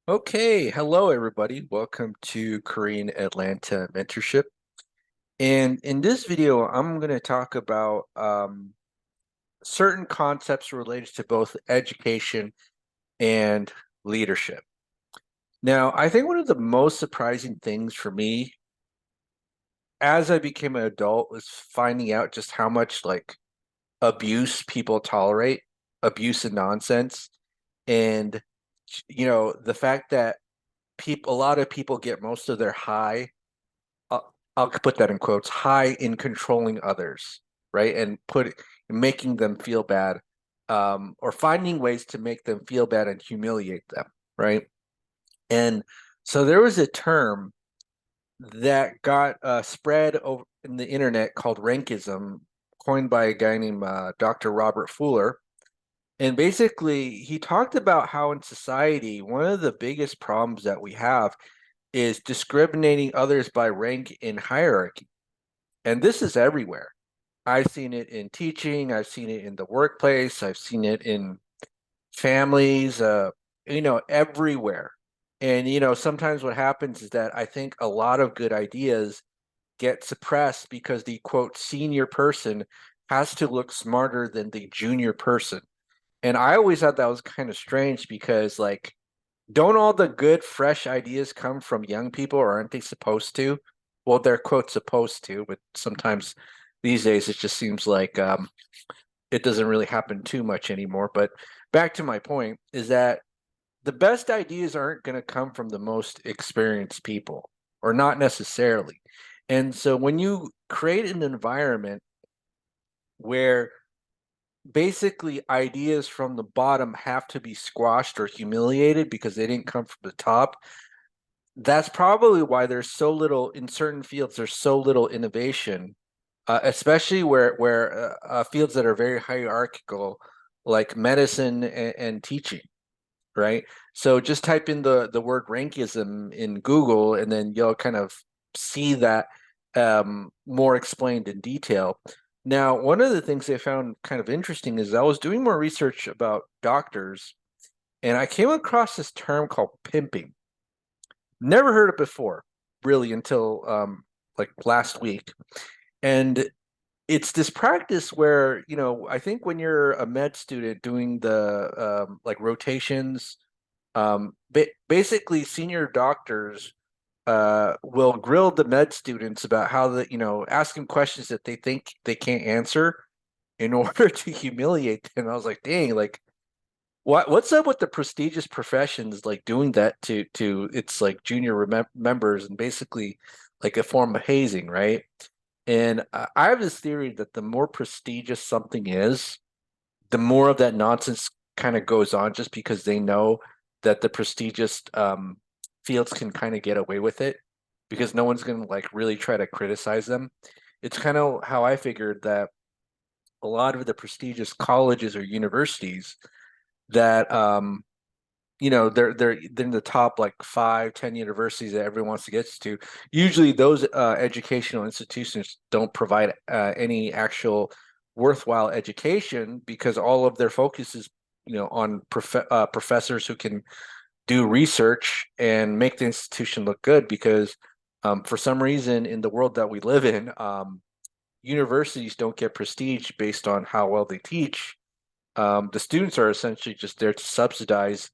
Okay, hello everybody. Welcome to Korean Atlanta Mentorship. And in this video, I'm going to talk about certain concepts related to both education and leadership. Now, I think one of the most surprising things for me as I became an adult was finding out just how much abuse people tolerate, abuse and nonsense, and the fact that a lot of people get most of their I'll put that in quotes, high in controlling others, right? And making them feel bad, or finding ways to make them feel bad and humiliate them, right? And so there was a term that got spread over in the internet called Rankism, coined by a guy named Dr. Robert Fuller. And basically, he talked about how in society, one of the biggest problems that we have is discriminating others by rank in hierarchy. And this is everywhere. I've seen it in teaching, I've seen it in the workplace, I've seen it in families, everywhere. And, sometimes what happens is that I think a lot of good ideas get suppressed because the quote senior person has to look smarter than the junior person. And I always thought that was kind of strange because, don't all the good, fresh ideas come from young people, or aren't they supposed to? Well, they're quote supposed to, but sometimes these days it just seems like it doesn't really happen too much anymore. But back to my point is that the best ideas aren't going to come from the most experienced people, or not necessarily. And so when you create an environment where basically ideas from the bottom have to be squashed or humiliated because they didn't come from the top, that's probably why there's so little in certain fields. There's so little innovation, especially where fields that are very hierarchical, like medicine and teaching, right? So just type in the word rankism in Google, and then you'll kind of see that more explained in detail. Now, one of the things I found kind of interesting is I was doing more research about doctors, and I came across this term called pimping. Never heard it before, really, until like last week. And it's this practice where, I think when you're a med student doing the like rotations, basically senior doctors will grill the med students about how ask them questions that they think they can't answer in order to humiliate them. I was like, dang, like what's up with the prestigious professions like doing that to its like junior members, and basically like a form of hazing, right? And I have this theory that the more prestigious something is, the more of that nonsense kind of goes on, just because they know that the prestigious fields can kind of get away with it because no one's going to like really try to criticize them. It's kind of how I figured that a lot of the prestigious colleges or universities that they're in the top like 5, 10 universities that everyone wants to get to. Usually, those educational institutions don't provide any actual worthwhile education because all of their focus is, on professors who can do research and make the institution look good. Because for some reason, in the world that we live in, universities don't get prestige based on how well they teach. The students are essentially just there to subsidize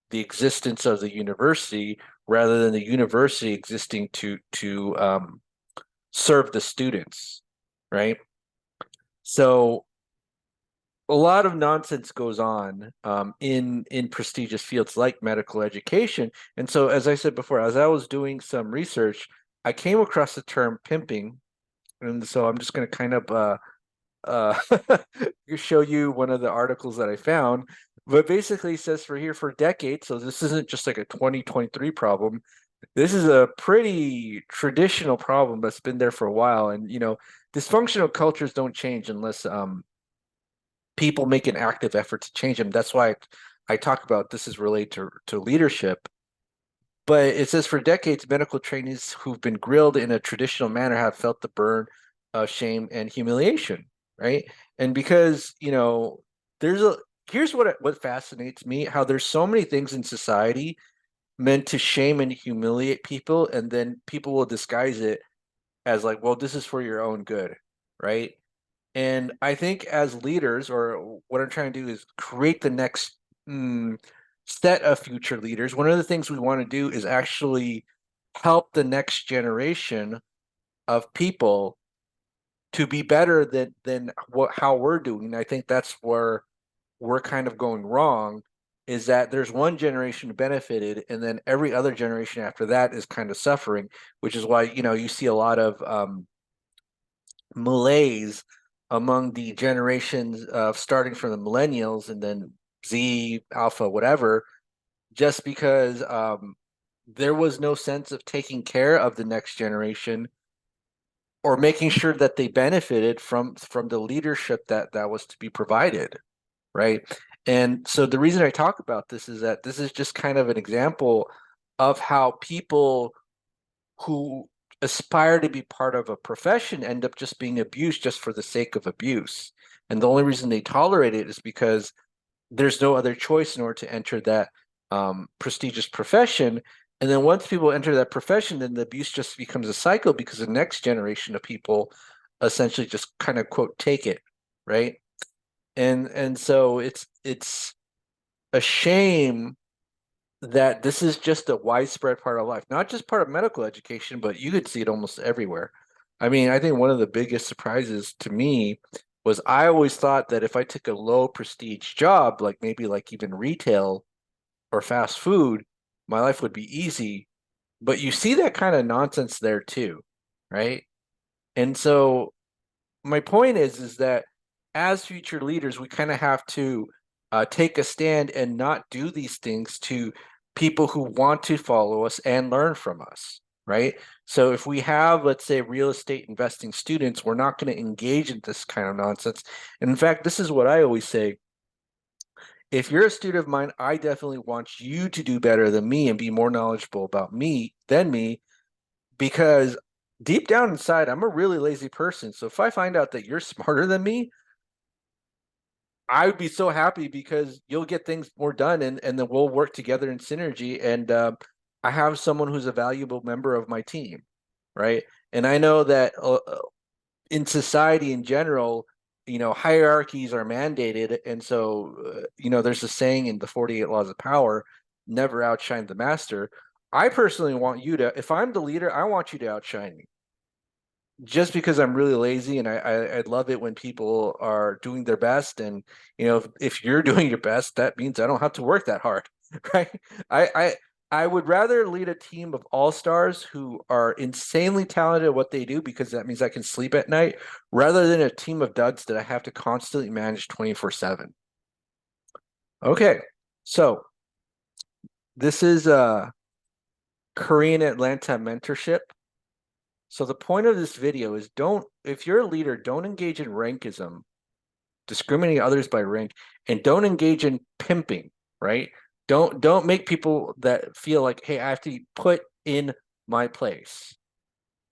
the existence of the university rather than the university existing to serve the students, right? So a lot of nonsense goes on in prestigious fields like medical education. And so, as I said before, as I was doing some research, I came across the term pimping, and so I'm just going to kind of uh, show you one of the articles that I found. But basically, it says for decades, so this isn't just like a 2023 problem. This is a pretty traditional problem that's been there for a while. And, dysfunctional cultures don't change unless people make an active effort to change them. That's why I talk about this is related to leadership. But it says for decades, medical trainees who've been grilled in a traditional manner have felt the burn of shame and humiliation, right? And because, there's a here's what fascinates me, how there's so many things in society. meant to shame and humiliate people, and then people will disguise it as like, well, this is for your own good, right? And I think as leaders, or what I'm trying to do is create the next set of future leaders. One of the things we want to do is actually help the next generation of people to be better than how we're doing. And I think that's where we're kind of going wrong, is that there's one generation benefited and then every other generation after that is kind of suffering, which is why, you see a lot of malaise among the generations of starting from the millennials and then Z, Alpha, whatever, just because there was no sense of taking care of the next generation or making sure that they benefited from the leadership that was to be provided, right? And so the reason I talk about this is that this is just kind of an example of how people who aspire to be part of a profession end up just being abused just for the sake of abuse. And the only reason they tolerate it is because there's no other choice in order to enter that prestigious profession. And then once people enter that profession, then the abuse just becomes a cycle because the next generation of people essentially just kind of quote take it, right? And so it's a shame that this is just a widespread part of life, not just part of medical education, but you could see it almost everywhere. I mean, I think one of the biggest surprises to me was I always thought that if I took a low prestige job, like maybe like even retail or fast food, my life would be easy. But you see that kind of nonsense there too, right? And so my point is that as future leaders, we kind of have to take a stand and not do these things to people who want to follow us and learn from us, right? So if we have, let's say, real estate investing students, we're not going to engage in this kind of nonsense. And in fact, this is what I always say. If you're a student of mine, I definitely want you to do better than me and be more knowledgeable about me than me, because deep down inside, I'm a really lazy person. So if I find out that you're smarter than me, I would be so happy because you'll get things more done, and then we'll work together in synergy. And I have someone who's a valuable member of my team, right? And I know that in society in general, hierarchies are mandated. And so, there's a saying in the 48 Laws of Power, never outshine the master. I personally want you to, if I'm the leader, I want you to outshine me just because I'm really lazy, and I love it when people are doing their best. And if you're doing your best, that means I don't have to work that hard, right? I I I would rather lead a team of all-stars who are insanely talented at what they do, because that means I can sleep at night, rather than a team of duds that I have to constantly manage 24/7. Okay, so this is Korean Atlanta mentorship. So the point of this video is, if you're a leader, don't engage in rankism, discriminating others by rank, and don't engage in pimping, right? Don't make people that feel like, hey, I have to be put in my place,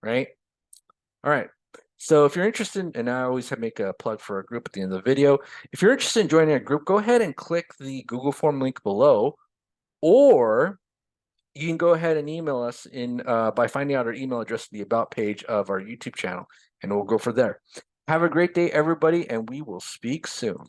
right? All right. So if you're interested, and I always make a plug for a group at the end of the video. If you're interested in joining a group, go ahead and click the Google form link below, or you can go ahead and email us by finding out our email address in the about page of our YouTube channel, and we'll go from there. Have a great day, everybody, and we will speak soon.